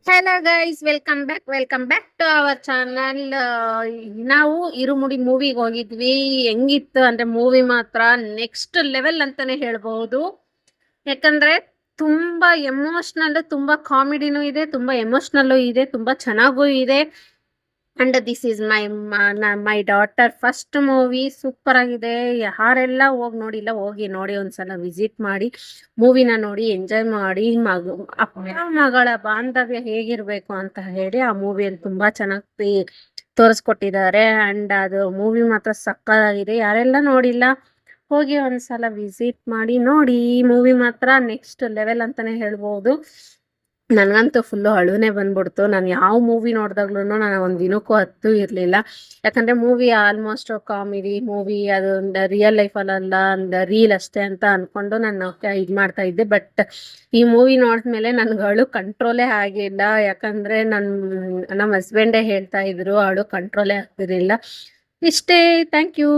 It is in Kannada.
Hello guys, welcome back to our channel. ನಾವು ಇರುಮುಡಿ ಮೂವಿಗೆ ಹೋಗಿದ್ವಿ. ಹೆಂಗಿತ್ತು ಅಂದ್ರೆ ಮೂವಿ ಮಾತ್ರ ನೆಕ್ಸ್ಟ್ ಲೆವೆಲ್ ಅಂತಾನೆ ಹೇಳ್ಬಹುದು. ಯಾಕಂದ್ರೆ ತುಂಬಾ ಎಮೋಷನಲ್, ತುಂಬಾ ಕಾಮಿಡಿನೂ ಇದೆ, ತುಂಬಾ ಎಮೋಷನಲ್ ಇದೆ, ತುಂಬಾ ಚೆನ್ನಾಗೂ ಇದೆ. And this is my daughter first movie. Super ಆಗಿದೆ. ಯಾರೆಲ್ಲ ಹೋಗಿ ನೋಡಿಲ್ಲ, ಹೋಗಿ ನೋಡಿ, ಒಂದ್ಸಲ ವಿಸಿಟ್ ಮಾಡಿ, ಮೂವಿನ ನೋಡಿ, ಎಂಜಾಯ್ ಮಾಡಿ. ಅಪ್ಪ ಮಗಳ ಬಾಂಧವ್ಯ ಹೇಗಿರ್ಬೇಕು ಅಂತ ಹೇಳಿ ಆ ಮೂವಿಯಲ್ಲಿ ತುಂಬಾ ಚೆನ್ನಾಗಿ ತೋರಿಸ್ಕೊಟ್ಟಿದ್ದಾರೆ. ಅಂಡ್ ಅದು ಮೂವಿ ಮಾತ್ರ ಸಕ್ಕತ್ತಾಗಿದೆ. ಯಾರೆಲ್ಲ ನೋಡಿಲ್ಲ, ಹೋಗಿ ಒಂದ್ಸಲ ವಿಸಿಟ್ ಮಾಡಿ ನೋಡಿ. ಈ ಮೂವಿ ಮಾತ್ರ ನೆಕ್ಸ್ಟ್ ಲೆವೆಲ್ ಅಂತಾನೆ ಹೇಳ್ಬೋದು. ನನಗಂತೂ ಫುಲ್ಲು ಅಳುನೇ ಬಂದ್ಬಿಡ್ತು. ನಾನು ಯಾವ ಮೂವಿ ನೋಡಿದಾಗ್ಲೂ ನಾನು ಒಂದು ದಿನಕ್ಕೂ ಹತ್ತು ಇರಲಿಲ್ಲ. ಯಾಕಂದರೆ ಮೂವಿ ಆಲ್ಮೋಸ್ಟ್ ಕಾಮಿಡಿ ಮೂವಿ, ಅದು ರಿಯಲ್ ಲೈಫಲ್ಲಲ್ಲ, ಒಂದು ರೀಲ್ ಅಷ್ಟೇ ಅಂತ ಅಂದ್ಕೊಂಡು ನಾನು ಇದು ಮಾಡ್ತಾ ಇದ್ದೆ. ಬಟ್ ಈ ಮೂವಿ ನೋಡಿದ್ಮೇಲೆ ನನಗೆ ಅಳು ಕಂಟ್ರೋಲೇ ಆಗಿಲ್ಲ. ಯಾಕಂದರೆ ನಮ್ಮ ಹಸ್ಬೆಂಡೇ ಹೇಳ್ತಾ ಇದ್ರು, ಅಳು ಕಂಟ್ರೋಲೇ ಆಗ್ತಿರಲಿಲ್ಲ. ಇಷ್ಟೇ. Thank you.